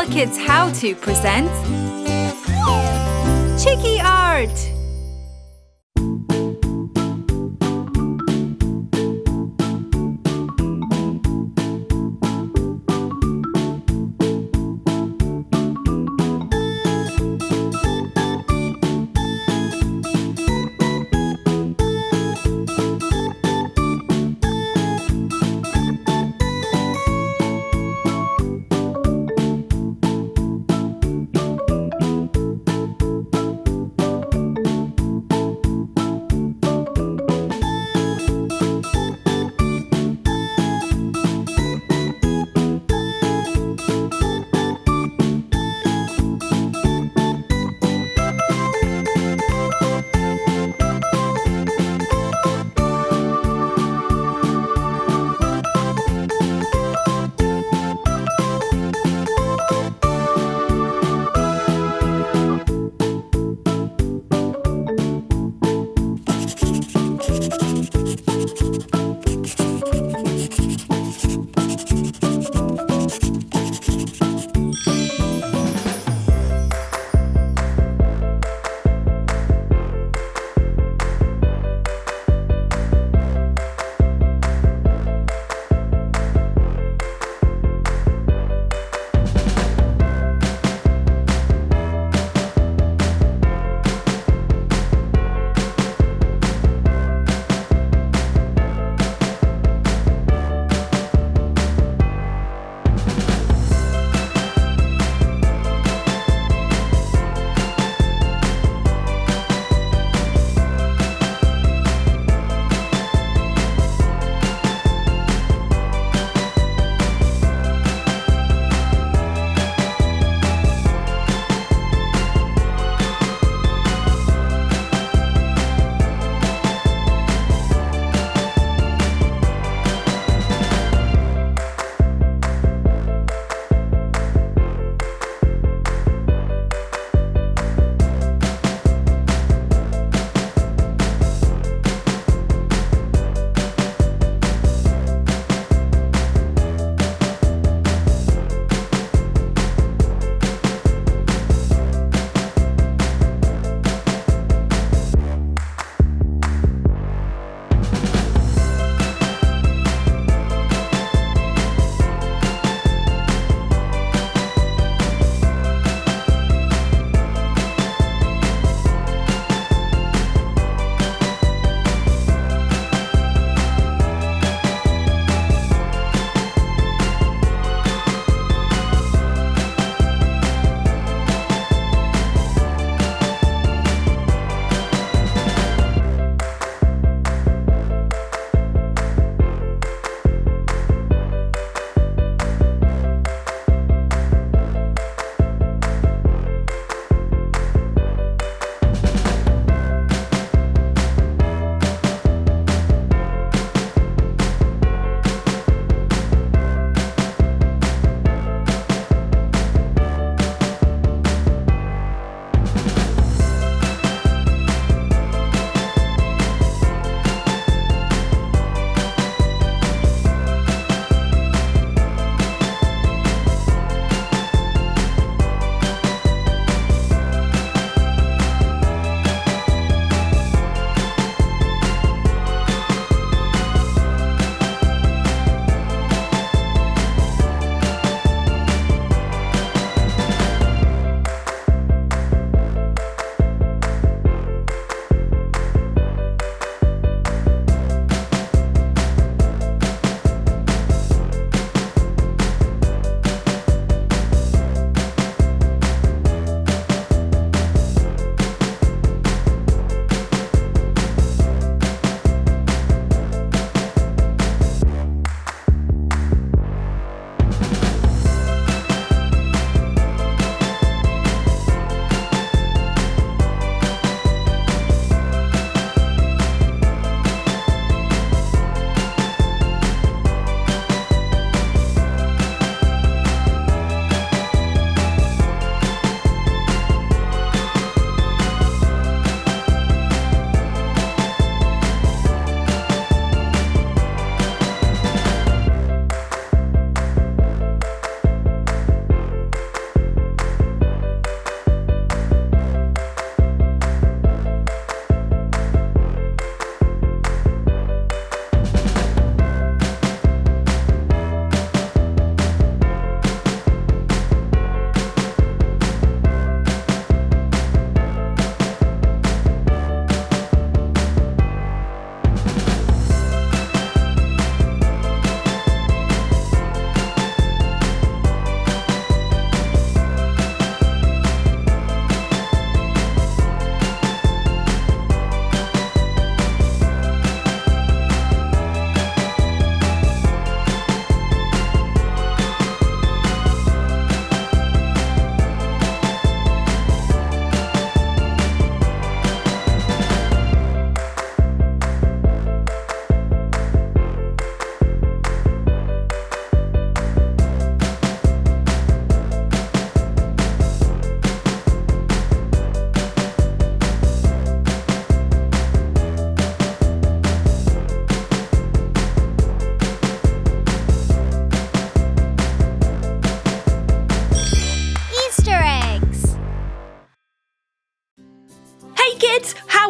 HooplaKidz How To presents Chicky Art!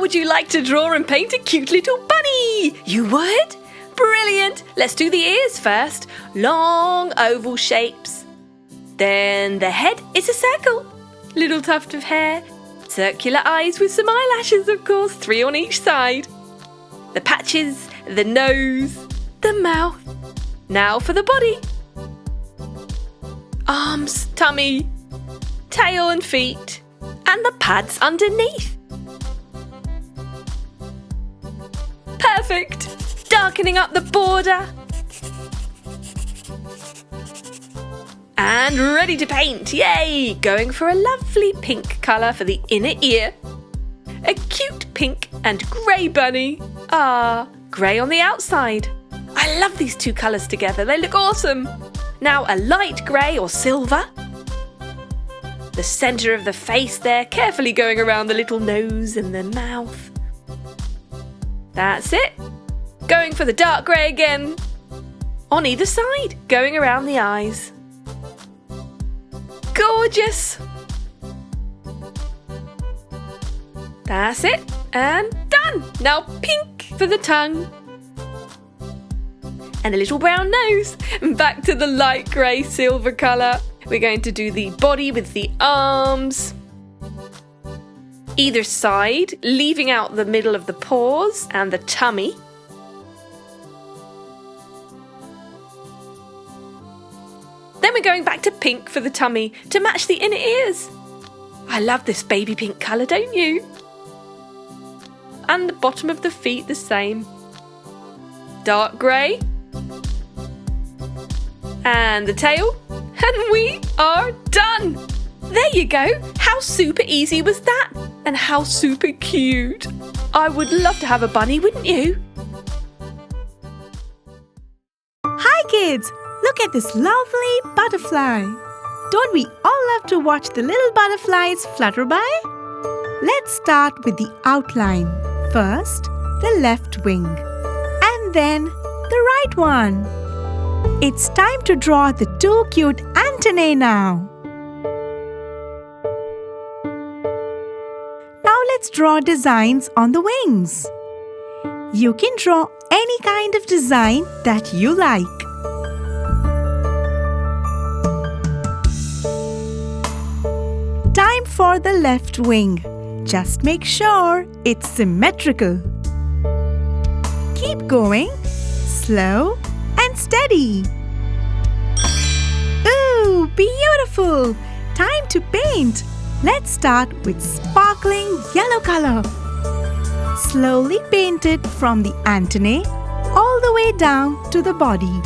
would you like to draw and paint a cute little bunny? You would? Brilliant! Let's do the ears first. Long oval shapes. Then the head is a circle. Little tuft of hair. Circular eyes with some eyelashes, of course, 3 on each side. The patches, the nose, the mouth. Now for the body. Arms, tummy, tail and feet, and the pads underneath. Perfect! Darkening up the border. And ready to paint, yay! Going for a lovely pink colour for the inner ear. A cute pink and grey bunny. Ah, grey on the outside. I love these 2 colours together, they look awesome. Now a light grey or silver. The centre of the face there, carefully going around the little nose and the mouth. That's it. Going for the dark grey again. On either side, going around the eyes. Gorgeous! That's it, and done! Now pink for the tongue. And a little brown nose. Back to the light grey silver colour. We're going to do the body with the arms. Either side, leaving out the middle of the paws and the tummy. Then we're going back to pink for the tummy to match the inner ears. I love this baby pink colour, don't you? And the bottom of the feet the same. Dark grey. And the tail. And we are done! There you go! How super easy was that? And how super cute! I would love to have a bunny, wouldn't you? Hi kids! Look at this lovely butterfly! Don't we all love to watch the little butterflies flutter by? Let's start with the outline. First, the left wing. And then, the right one. It's time to draw the 2 cute antennae now. Now let's draw designs on the wings. You can draw any kind of design that you like. Time for the left wing. Just make sure it's symmetrical. Keep going, slow and steady. Ooh, beautiful! Time to paint. Let's start with sparkling yellow color. Slowly paint it from the antennae all the way down to the body.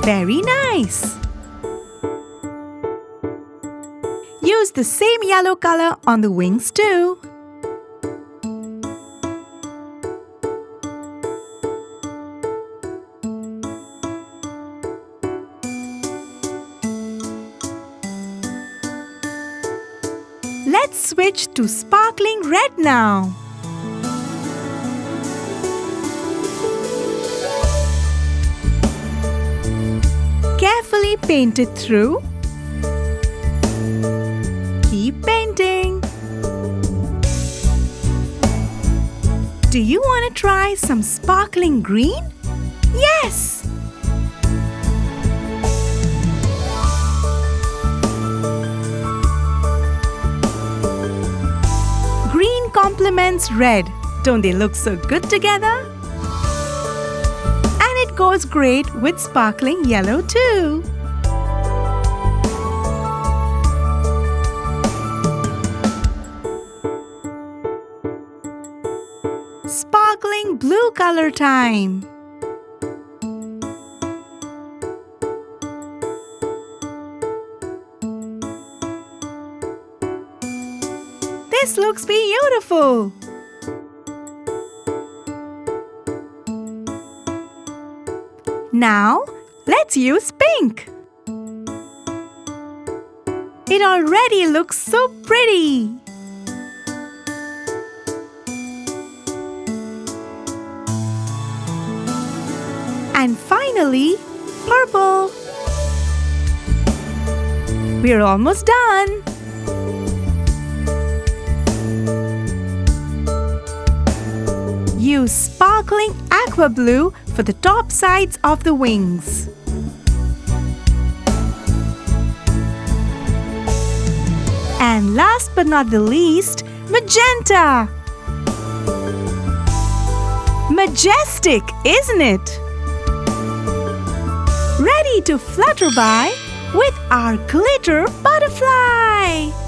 Very nice! Use the same yellow color on the wings too. Let's switch to sparkling red now. Carefully paint it through. Keep painting. Do you want to try some sparkling green? Yes! Green complements red. Don't they look so good together? And it goes great with sparkling yellow too. Sparkling blue color time. This looks beautiful. Now, let's use pink. It already looks so pretty. And finally, purple. We're almost done. use sparkling aqua blue for the top sides of the wings. And last but not the least, magenta. Majestic, isn't it? Ready to flutter by with our glitter butterfly!